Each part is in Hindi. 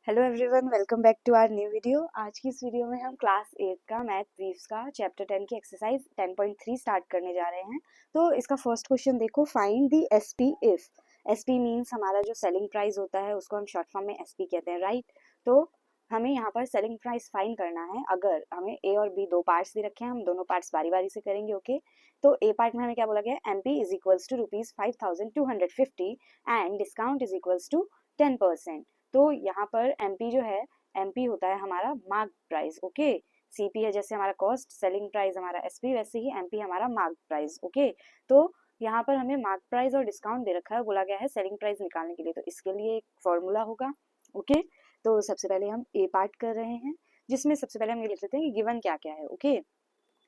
Hello everyone, welcome back to our new video. आज की इस वीडियो में हम क्लास 8 का मैथ ब्रीफ्स का चैप्टर 10 की एक्सरसाइज 10.3 स्टार्ट करने जा रहे हैं। तो इसका फर्स्ट क्वेश्चन देखो, find the SP if. SP means हमारा जो सेलिंग प्राइस होता है उसको हम शॉर्ट फॉर्म में एसपी कहते हैं, राइट। तो हमें यहाँ पर सेलिंग प्राइस फाइंड करना है। अगर हमें ए और बी दो पार्ट्स दे रखे हैं, हम दोनों पार्ट्स बारी बारी से करेंगे, ओके। तो ए पार्ट में हमें क्या बोला गया है, MP is equals to ₹5,250 and discount is equals to 10%। तो यहाँ पर एमपी जो है, एमपी होता है हमारा मार्क प्राइस, ओके। सीपी है जैसे हमारा कॉस्ट, सेलिंग प्राइस हमारा एसपी, वैसे ही एमपी हमारा मार्क प्राइस, ओके। तो यहाँ पर हमें मार्क प्राइस और डिस्काउंट दे रखा है, बोला गया है सेलिंग प्राइस निकालने के लिए। तो इसके लिए एक फॉर्मूला होगा, ओके। तो सबसे पहले हम ए पार्ट कर रहे हैं, जिसमें सबसे पहले हम ये लिख लेते हैं कि गिवन क्या क्या है, ओके।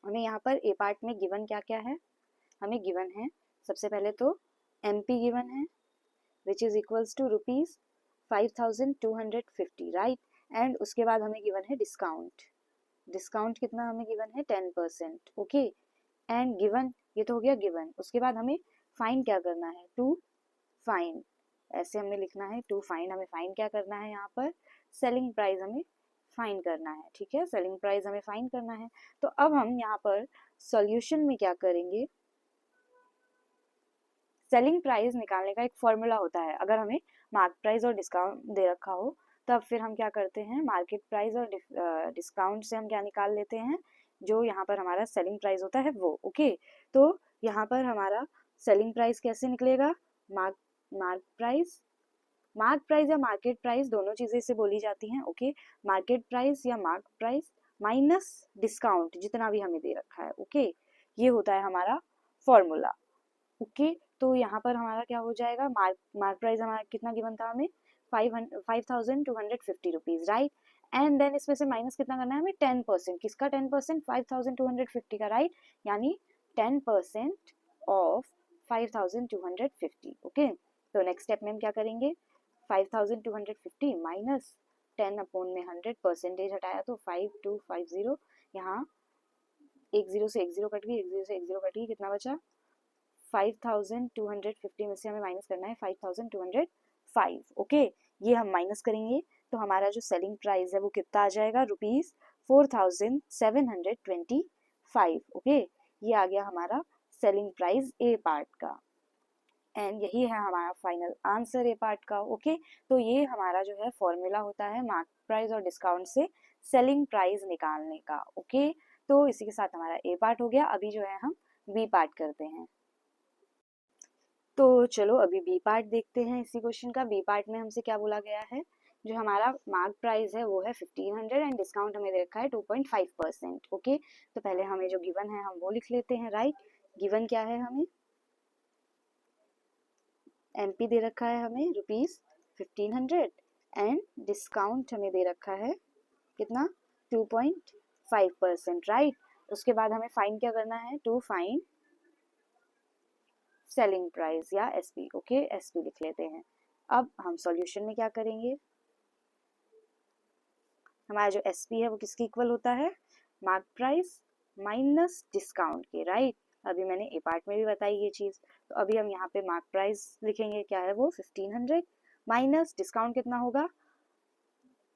हमें यहाँ पर ए पार्ट में गिवन क्या क्या है, हमें गिवन है सबसे पहले तो एमपी गिवन है which is equals to ₹5,250, right. And उसके बाद हमें गिवन है डिस्काउंट। डिस्काउंट कितना हमें गिवन है, 10%, ओके। एंड गिवन, ये तो हो गया गिवन। उसके बाद हमें फाइंड क्या करना है, टू फाइंड, ऐसे हमें लिखना है टू फाइंड। हमें फाइंड क्या करना है, यहाँ पर सेलिंग प्राइस हमें फाइंड करना है, ठीक है। सेलिंग प्राइस हमें फाइंड करना है। तो अब हम यहाँ पर सॉल्यूशन में क्या करेंगे, सेलिंग प्राइस निकालने का एक फॉर्मूला होता है। अगर हमें मार्क प्राइस और डिस्काउंट दे रखा हो तब फिर हम क्या करते हैं, मार्केट प्राइस और डिस्काउंट से हम क्या निकाल लेते हैं, जो यहाँ पर हमारा सेलिंग प्राइस होता है वो, ओके। तो यहाँ पर हमारा सेलिंग प्राइस कैसे निकलेगा, mark mark price, mark price या मार्केट प्राइस दोनों चीजें इससे बोली जाती हैं, ओके। मार्केट प्राइस या मार्क प्राइस माइनस डिस्काउंट जितना भी हमें दे रखा है, ओके। ये होता है हमारा फॉर्मूला, ओके। तो यहाँ पर हमारा क्या हो जाएगा, मार्क प्राइस हमारा कितना गिवन था हमें, ₹5,250, राइट। एंड देन इसमें से माइनस कितना करना है हमें, 10%। किसका 10%, 5,250 का, राइट। यानी 10% ऑफ 5,250, ओके। तो नेक्स्ट स्टेप में हम क्या करेंगे, 5,250 माइनस 10/100, हटाया तो 5250। यहाँ एक जीरो से एक जीरो कट गई, एक जीरो से एक जीरो कट गई, कितना बचा, 5,250 में से हमें माइनस करना है 5,205, ओके। ये हम माइनस करेंगे तो हमारा जो सेलिंग प्राइस है वो कितना आ जाएगा, ₹4,725, ओके। ये आ गया हमारा सेलिंग प्राइस ए पार्ट का। एंड यही है हमारा फाइनल आंसर ए पार्ट का, ओके। तो ये हमारा जो है फॉर्मूला होता है मार्क प्राइस और डिस्काउंट से सेलिंग प्राइस निकालने का, ओके। तो इसी के साथ हमारा ए पार्ट हो गया। अभी जो है हम बी पार्ट करते हैं। तो चलो अभी बी पार्ट देखते हैं इसी क्वेश्चन का। बी पार्ट में हमसे क्या बोला गया है, जो हमारा मार्क प्राइस है वो है 1,500 एंड डिस्काउंट हमें दे रखा है 2.5%, ओके। तो पहले हमें जो गिवन है हम वो लिख लेते हैं, राइट। गिवन क्या है, हमें एमपी दे रखा है हमें ₹1,500 एंड डिस्काउंट हमें दे रखा है कितना, 2.5%, राइट। उसके बाद हमें फाइंड क्या करना है, टू फाइंड सेलिंग प्राइस या एसपी, ओके। एसपी लिख लेते हैं। अब हम सॉल्यूशन में क्या करेंगे, हमारा जो एसपी है वो किसके इक्वल होता है, मार्क प्राइस माइनस डिस्काउंट के, राइट। अभी मैंने ए पार्ट में भी बताई ये चीज। तो अभी हम यहाँ पे मार्क प्राइस लिखेंगे, क्या है वो 1,500 माइनस डिस्काउंट कितना होगा,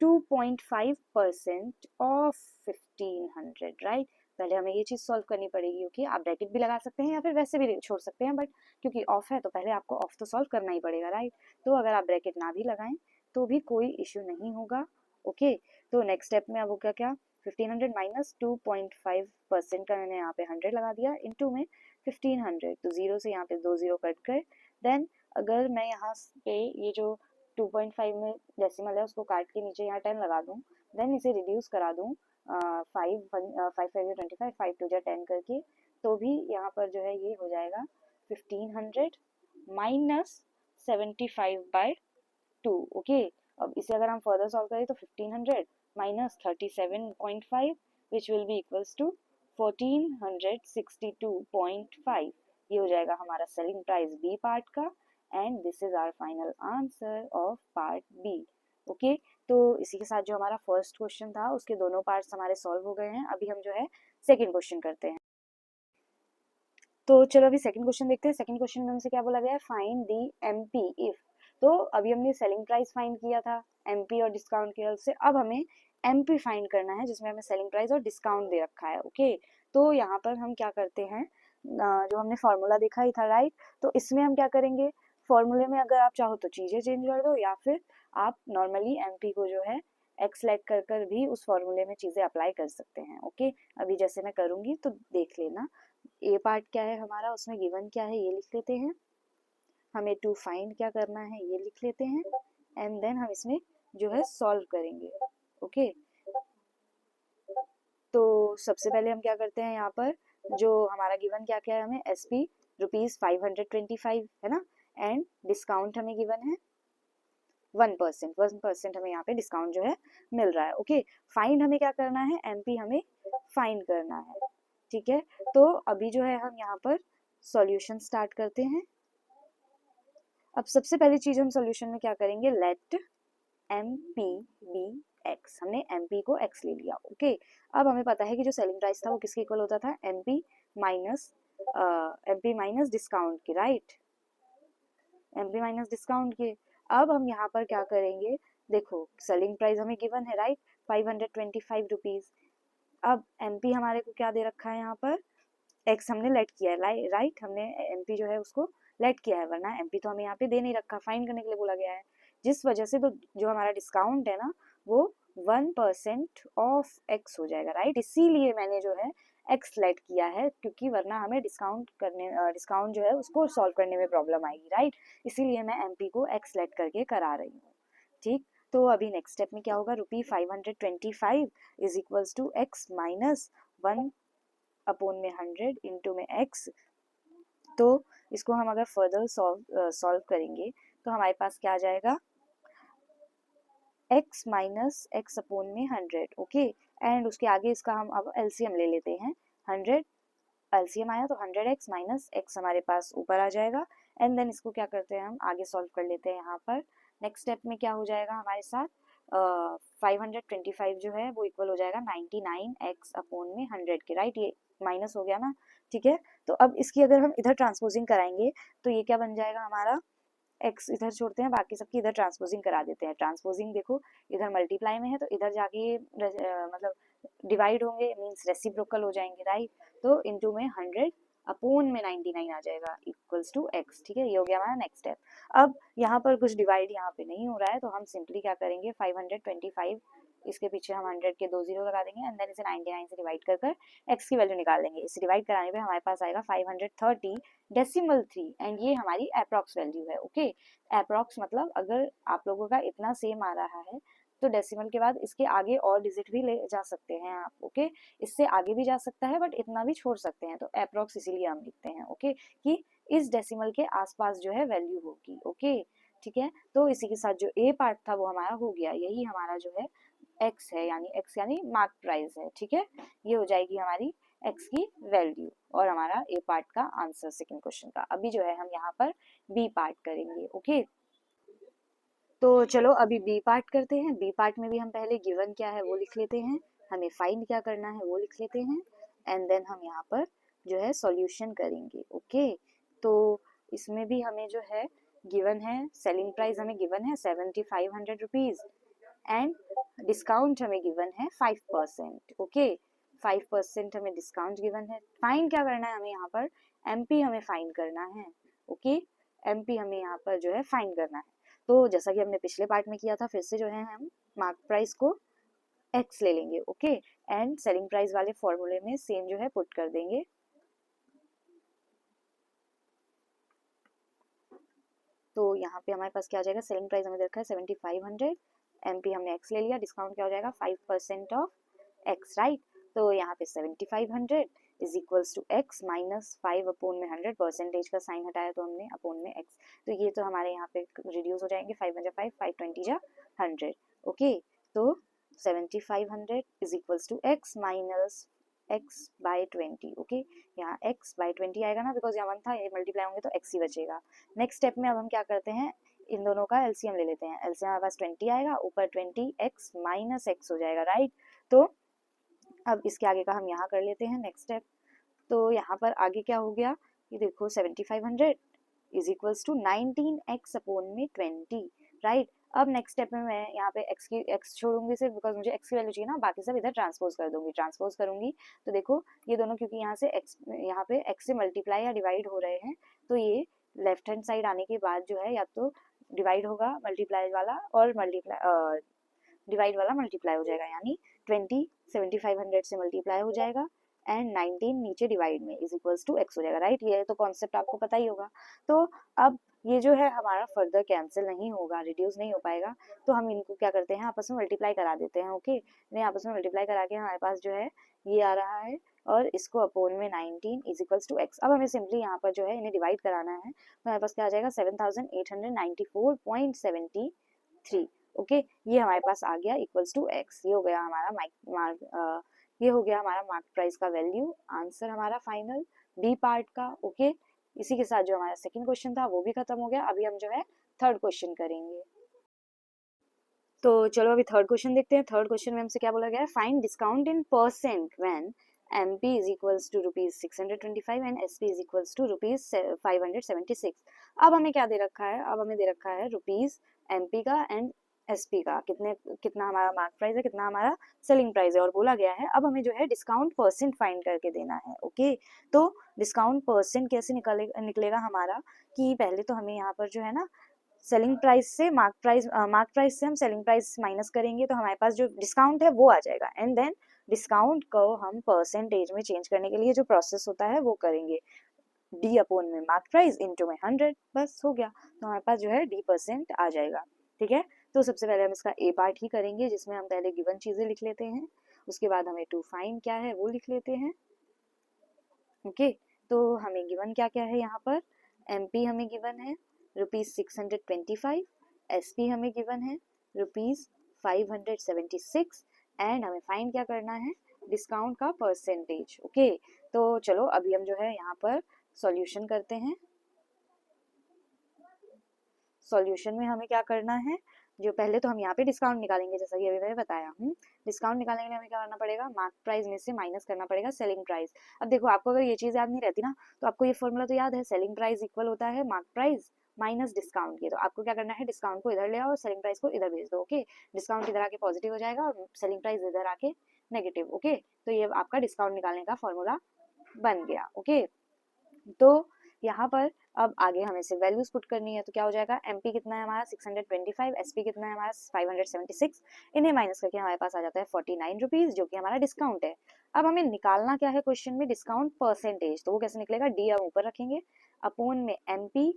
2.5% ऑफ 1,500, राइट। पहले हमें ये चीज सॉल्व करनी पड़ेगी, ओके। आप ब्रैकेट भी लगा सकते हैं या फिर वैसे भी छोड़ सकते हैं, बट क्योंकि ऑफ है तो पहले आपको ऑफ तो सॉल्व करना ही पड़ेगा, राइट। तो अगर आप ब्रैकेट ना भी लगाएं तो भी कोई इश्यू नहीं होगा, ओके। तो नेक्स्ट स्टेप में अब होगा क्या, 1,500 माइनस 2.5% का मैंने यहाँ पे 100 लगा दिया, इनटू में 1,500, तो जीरो से यहाँ पे दो जीरो कट गए। देन अगर मैं यहाँ पे ये जो 2.5 में डेसिमल है उसको काट के नीचे यहाँ 10 लगा दूँ, देन इसे रिड्यूस करा दूँ 5 5 टू 10 करके, तो भी यहाँ पर जो है ये हो जाएगा 1,500 माइनस 75/2, ओके। अब इसे अगर हम फर्दर सॉल्व करें तो 1,500 minus 37.5 which will be equals to 1,462.5। ये हो जाएगा हमारा सेलिंग प्राइस बी पार्ट का। And this is our final answer of part B, okay. तो इसी के साथ जो हमारा फर्स्ट क्वेश्चन था उसके दोनों पार्ट्स हमारे सॉल्व हो गए हैं। अभी हम जो है सेकंड क्वेश्चन करते हैं। तो चलो अभी सेकंड क्वेश्चन देखते हैं। सेकंड क्वेश्चन में हमसे क्या बोला गया है, फाइंड दी एमपी इफ। तो अभी हमने सेलिंग प्राइस फाइंड किया था, MP और डिस्काउंट की हेल्प से। अब हमें MP फाइंड करना है जिसमें हमें सेलिंग प्राइस और डिस्काउंट दे रखा है। ओके, तो यहाँ पर हम क्या करते हैं, जो हमने फॉर्मूला देखा ही था, राइट। तो इसमें हम क्या करेंगे, फॉर्मूले में अगर आप चाहो तो चीज़ें चेंज कर दो, या फिर आप नॉर्मली MP को जो है एक्स लेट कर कर भी उस फॉर्मूले में चीज़ें अप्लाई कर सकते हैं। ओके, अभी जैसे मैं करूँगी तो देख लेना। ए पार्ट क्या है हमारा, उसमें गिवन क्या है ये लिख लेते हैं, हमें टू फाइंड क्या करना है ये लिख लेते हैं, एंड देन हम इसमें जो है सॉल्व करेंगे। ओके, तो सबसे पहले हम क्या करते हैं, यहाँ पर जो हमारा गिवन क्या क्या है, हमें SP ₹525 है ना, एंड डिस्काउंट हमें गिवन है 1% हमें यहाँ पे डिस्काउंट जो है मिल रहा है। ओके, फाइंड हमें क्या करना है, MP हमें फाइंड करना है। ठीक है, तो अभी जो है हम यहाँ पर सॉल्यूशन स्टार्ट करते हैं। अब सबसे पहली चीज हम सॉल्यूशन में क्या करेंगे, लेट MP बी x, हमने MP को x ले लिया। ओके, अब हमें पता है कि जो सेलिंग प्राइस था वो किसके इक्वल होता था, MP माइनस डिस्काउंट के, राइट, MP माइनस डिस्काउंट के। अब हम यहाँ पर क्या करेंगे, देखो सेलिंग प्राइस हमें गिवन है, राइट, 525 रुपीज। अब MP हमारे को क्या दे रखा है, यहाँ पर x हमने लेट किया है, राइट, हमने MP जो है उसको लेट किया है, वरना MP तो हमें यहाँ पे दे नहीं रखा, फाइंड करने के लिए बोला गया है, जिस वजह से तो जो हमारा डिस्काउंट है ना वो 1% ऑफ x हो जाएगा, राइट। इसीलिए मैंने जो है x लेट किया है, क्योंकि वरना हमें डिस्काउंट जो है उसको सॉल्व करने में प्रॉब्लम आएगी, राइट। इसीलिए मैं MP को x लेट करके करा रही हूँ। ठीक, तो अभी नेक्स्ट स्टेप में क्या होगा, ₹525 is equals to x minus 1/100 into में x। तो इसको हम अगर फर्दर सॉल्व करेंगे तो हमारे पास क्या आ जाएगा, x माइनस x अपॉन में 100। ओके, एंड उसके आगे इसका हम अब LCM ले लेते हैं, 100 LCM आया तो 100x माइनस x हमारे पास ऊपर आ जाएगा, एंड देन इसको क्या करते हैं हम आगे सॉल्व कर लेते हैं। यहाँ पर नेक्स्ट स्टेप में क्या हो जाएगा हमारे साथ, 525 जो है वो इक्वल हो जाएगा 99x अपॉन में 100 के, राइट, ये माइनस हो गया ना। ठीक है, तो अब इसकी अगर हम इधर ट्रांसपोजिंग कराएंगे तो ये क्या बन जाएगा हमारा, x इधर छोड़ते हैं, बाकी सबकी इधर ट्रांसपोजिंग करा देते हैं। ट्रांसपोजिंग देखो इधर मल्टीप्लाई में है तो इधर जाके ये मतलब डिवाइड होंगे, मीन्स रेसिप्रोकल हो जाएंगे, राइट। तो इनटू में 100 अपॉन में 99 आ जाएगा इक्वल्स टू x। ठीक है, ये हो गया हमारा नेक्स्ट स्टेप। अब यहाँ पर कुछ डिवाइड यहाँ पे नहीं हो रहा है तो हम सिंपली क्या करेंगे, 525 इसके पीछे हम 100 के 2 जीरो लगा देंगे, एंड देन इसे 99 से डिवाइड कर कर x की वैल्यू निकाल लेंगे। इसे डिवाइड कराने पे हमारे पास आएगा 530 डेसिमल 3, एंड ये हमारी अप्रॉक्स वैल्यू है। ओके, अप्रॉक्स मतलब अगर आप लोगों का इतना सेम आ रहा है तो डेसिमल के बाद इसके आगे और डिजिट भी ले जा सकते हैं आप। ओके, इससे आगे भी जा सकता है बट इतना भी छोड़ सकते हैं, तो अप्रॉक्स इसीलिए हम लिखते हैं। ओके, कि इस डेसिमल के आसपास जो है वैल्यू होगी। ओके, ठीक है, तो इसी के साथ जो ए पार्ट था वो हमारा हो गया, यही हमारा जो है एक्स है, यानी एक्स यानी मार्क प्राइस है। ठीक है, ये हो जाएगी हमारी एक्स की वैल्यू और हमारा ए पार्ट का आंसर सेकंड क्वेश्चन का। अभी जो है हम यहाँ पर बी पार्ट करेंगे। ओके, तो चलो अभी बी पार्ट करते हैं। बी पार्ट में भी हम पहले गिवन क्या है वो लिख लेते हैं, हमें फाइंड क्या करना है वो लिख लेते हैं, एंड देन हम यहाँ पर जो है सॉल्यूशन करेंगे। ओके, तो इसमें भी हमें जो है गिवन है, सेलिंग प्राइस हमें गिवन है 7500 रुपीज, एंड डिस्काउंट हमें गिवन है 5%। ओके, 5% हमें डिस्काउंट गिवन है। फाइंड क्या करना है हमें यहाँ पर, MP हमें फाइंड करना है। ओके, MP हमें यहाँ पर जो है फाइंड करना है। तो जैसा कि हमने पिछले पार्ट में किया था, फिर से जो है हम मार्क प्राइस को x ले लेंगे। ओके, एंड सेलिंग प्राइस वाले फॉर्मूले में सेम जो है पुट कर देंगे। तो यहाँ पे हमारे पास क्या आ जाएगा, सेलिंग प्राइस हमें देखा है 7500, MP हमने x ले लिया, डिस्काउंट क्या हो जाएगा 5% ऑफ x, राइट। तो यहाँ पे 7500 is equals to x minus 5 upon में 100, परसेंटेज का साइन हटाया तो हमने अपॉन में x, तो ये तो हमारे यहाँ पे रिड्यूस हो जाएंगे, 5 जा 5, 520 जा 100। ओके, तो 7500 is equals to x minus x by 20। Okay, यहाँ x बाय 20 आएगा ना, बिकॉज यहाँ 1 था, ये मल्टीप्लाई होंगे तो x ही बचेगा। नेक्स्ट स्टेप में अब हम क्या करते हैं, इन दोनों का LCM ले लेते हैं। LCM हमारे पास 20 आएगा, ऊपर 20x माइनस x हो जाएगा, राइट। तो अब इसके आगे का हम यहाँ कर लेते हैं नेक्स्ट स्टेप। तो यहाँ पर आगे क्या हो गया, ये देखो 7500 is equals to 19x upon में 20, राइट। अब नेक्स्ट स्टेप में मैं यहाँ पे एक्स छोड़ूंगी सिर्फ, बिकॉज मुझे एक्स की वैल्यू चाहिए ना, बाकी सब इधर ट्रांसपोज कर दूंगी। ट्रांसपोज करूंगी तो देखो ये दोनों, क्योंकि यहाँ से एक्स, यहाँ पे एक्स से मल्टीप्लाई या डिवाइड हो रहे हैं, तो ये लेफ्ट हैंड साइड आने के बाद जो है या तो डिवाइड होगा मल्टीप्लाई वाला, और मल्टीप्लाई डिवाइड वाला मल्टीप्लाई हो जाएगा, यानी 20 7500 से मल्टीप्लाई हो जाएगा एंड 19 नीचे डिवाइड में इज इक्वल्स टू एक्स हो जाएगा, राइट। ये तो कॉन्सेप्ट आपको पता ही होगा। तो अब ये जो है हमारा फर्दर कैंसिल नहीं होगा, रिड्यूस नहीं हो पाएगा, तो हम इनको क्या करते हैं, आपस में मल्टीप्लाई करा देते हैं। ओके, इन्हें आपस में मल्टीप्लाई करा के हमारे पास जो है ये आ रहा है, और इसको अपोन में 19 इज इक्वल्स टू एक्स। अब हमें सिंपली यहाँ पर जो है इन्हें डिवाइड कराना है, तो हमारे पास क्या आ जाएगा 7894.73। ओके, ये हमारे पास आ गया इक्वल्स टू एक्स। ये हो गया हमारा ये हो गया हमारा मार्क प्राइस का वैल्यू, आंसर हमारा फाइनल बी पार्ट का। ओके, इसी के साथ जो हमारा सेकंड क्वेश्चन था वो भी खत्म हो गया। अभी हम जो है थर्ड क्वेश्चन करेंगे। तो चलो अभी थर्ड क्वेश्चन देखते हैं। थर्ड क्वेश्चन में हमसे क्या बोला गया है, find discount in percent when MP is equals to rupees 625 and SP is equals to rupees 576। अब हमें क्या दे रखा है, अब हमें दे रखा है रुपीज MP का एंड SP का, कितना हमारा मार्क प्राइस है, कितना हमारा सेलिंग प्राइस है, और बोला गया है अब हमें जो है डिस्काउंट परसेंट फाइंड करके देना है। ओके, तो डिस्काउंट परसेंट कैसे निकलेगा हमारा, कि पहले तो हमें यहाँ पर जो है ना सेलिंग प्राइस से मार्क प्राइस से हम सेलिंग प्राइस माइनस करेंगे, तो हमारे पास जो डिस्काउंट है वो आ जाएगा, एंड देन डिस्काउंट को हम परसेंटेज में चेंज करने के लिए जो प्रोसेस होता है वो करेंगे, डी अपोन में मार्क प्राइस इनटू में 100, बस हो गया। तो हमारे पास जो है D% आ जाएगा। ठीक है, तो सबसे पहले हम इसका ए पार्ट ही करेंगे, जिसमें हम पहले गिवन चीजें लिख लेते हैं, उसके बाद हमें टू फाइंड क्या है वो लिख लेते हैं। ओके, तो हमें गिवन क्या क्या है यहाँ पर, MP हमें गिवन है रुपीज 625, SP हमें गिवन है रुपीज 576, एंड हमें फाइंड क्या करना है, डिस्काउंट का परसेंटेज। ओके, तो चलो अभी हम जो है यहाँ पर सॉल्यूशन करते हैं। सॉल्यूशन में हमें क्या करना है, जो पहले तो हम यहाँ पे डिस्काउंट निकालेंगे, जैसा कि अभी मैंने बताया। डिस्काउंट निकालने के लिए हमें क्या करना पड़ेगा, मार्क प्राइस में से माइनस करना पड़ेगा सेलिंग प्राइस। अब देखो आपको अगर ये चीज याद नहीं रहती ना, तो आपको ये फॉर्मूला तो याद है, सेलिंग प्राइस इक्वल होता है मार्क प्राइस माइनस डिस्काउंट के। तो आपको क्या करना है, डिस्काउंट को इधर ले आओ और सेलिंग प्राइस को इधर भेज दो। ओके, डिस्काउंट इधर आके पॉजिटिव हो जाएगा और सेलिंग प्राइस इधर आके नेगेटिव। ओके, तो ये आपका डिस्काउंट निकालने का फॉर्मूला बन गया। ओके, तो यहाँ पर अब आगे हमें सिर्फ वैल्यूज पुट करनी है, तो क्या हो जाएगा, MP कितना है हमारा 625, SP कितना है हमारा 576, इन्हें माइनस करके हमारे पास आ जाता है 49 रुपीज, जो कि हमारा डिस्काउंट है। अब हमें निकालना क्या है क्वेश्चन में, डिस्काउंट परसेंटेज। तो वो कैसे निकलेगा, डी हम ऊपर रखेंगे, अपोन में MP,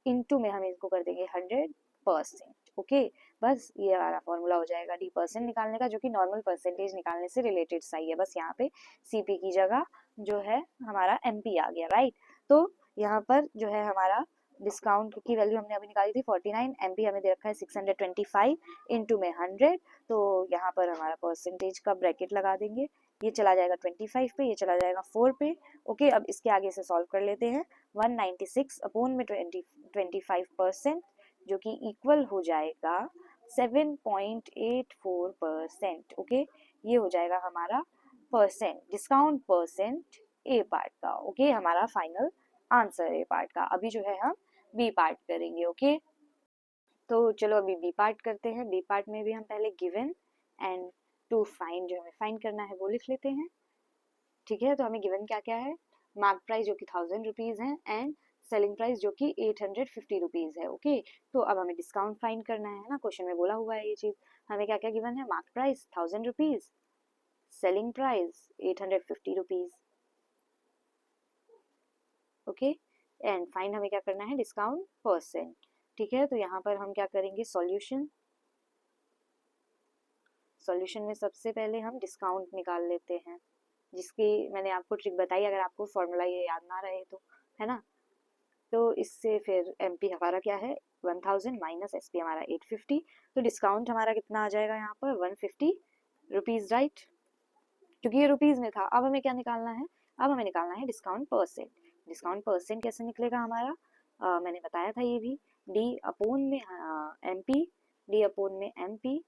इंटू में हम इसको कर देंगे 100%। ओके, बस ये हमारा फॉर्मूला हो जाएगा D% निकालने का, जो कि नॉर्मल परसेंटेज निकालने से रिलेटेड सही है। बस यहाँ पे CP की जगह जो है हमारा MP आ गया, राइट। तो यहाँ पर जो है हमारा डिस्काउंट की वैल्यू हमने अभी निकाली थी 49, MP हमें दे रखा है 625 इंटू में 100, तो यहाँ पर हमारा परसेंटेज का ब्रैकेट लगा देंगे, ये चला जाएगा 25 पे, ये चला जाएगा 4 पे। ओके, अब इसके आगे से सॉल्व कर लेते हैं, 196 अपोन में 25%, जो कि इक्वल हो जाएगा 7.84%। ओके, ये हो जाएगा हमारा परसेंट, डिस्काउंट परसेंट ए पार्ट का। ओके, हमारा फाइनल आंसर ए पार्ट का। अभी जो है हम बी पार्ट करेंगे। ओके, तो चलो अभी बी पार्ट करते हैं। बी पार्ट में भी हम पहले गिवन एंड टू फाइंड, जो हमें फाइंड करना है वो लिख लेते हैं। ठीक है, तो हमें गिवन क्या क्या है, मार्क प्राइस जो कि 1000 रुपीज है एंड सेलिंग प्राइस जो कि 850 रुपीज है। ओके, तो अब हमें डिस्काउंट फाइंड करना है ना, क्वेश्चन में बोला हुआ है ये चीज। हमें क्या क्या गिवन है, mark price 1000 rupees, selling price 850 rupees. Okay, and find हमें क्या करना है, डिस्काउंट परसेंट। ठीक है, तो यहाँ पर हम क्या करेंगे, सॉल्यूशन। सॉल्यूशन में सबसे पहले हम डिस्काउंट निकाल लेते हैं, जिसकी मैंने आपको ट्रिक बताई, अगर आपको फॉर्मूला ये याद ना रहे तो, है ना। तो इससे फिर MP हमारा क्या है 1000 माइनस SP हमारा 850, तो डिस्काउंट हमारा कितना आ जाएगा यहाँ पर 150 रुपीज, राइट, क्योंकि ये रुपीज में था। अब हमें क्या निकालना है, अब हमें निकालना है डिस्काउंट परसेंट। डिस्काउंट परसेंट कैसे निकलेगा हमारा, मैंने बताया था ये भी, डी अपोन में MP, डी अपोन में MP,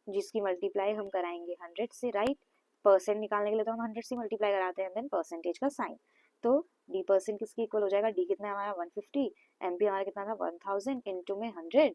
जिसकी मल्टीप्लाई हम कराएंगे 100 से, राइट। परसेंट निकालने के लिए तो हम 100 से मल्टीप्लाई कराते हैं, देन परसेंटेज का साइन। तो D% किसकी इक्वल हो जाएगा, डी कितना है हमारा 150, MP हमारा कितना था 1000 इंटू में 100,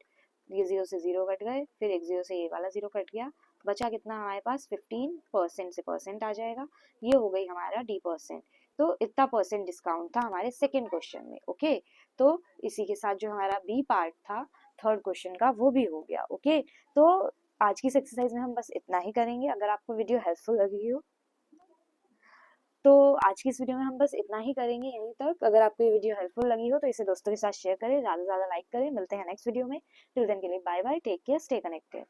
ये 0 से 0 कट गए, फिर एक 0 से ये वाला 0 कट गया, बचा कितना हमारे पास 15% से परसेंट आ जाएगा, ये हो गई हमारा D%। तो इतना परसेंट डिस्काउंट था हमारे सेकेंड क्वेश्चन में। ओके, तो इसी के साथ जो हमारा बी पार्ट था थर्ड क्वेश्चन का वो भी हो गया। ओके, तो आज की इस एक्सरसाइज में हम बस इतना ही करेंगे। अगर आपको वीडियो हेल्पफुल लगी हो तो आज की इस वीडियो में हम बस इतना ही करेंगे यहीं तक। अगर आपको ये वीडियो हेल्पफुल लगी हो तो इसे दोस्तों के साथ शेयर करें, ज़्यादा से ज़्यादा लाइक करें। मिलते हैं नेक्स्ट वीडियो में। टिल देन के लिए bye bye, take care, stay connected.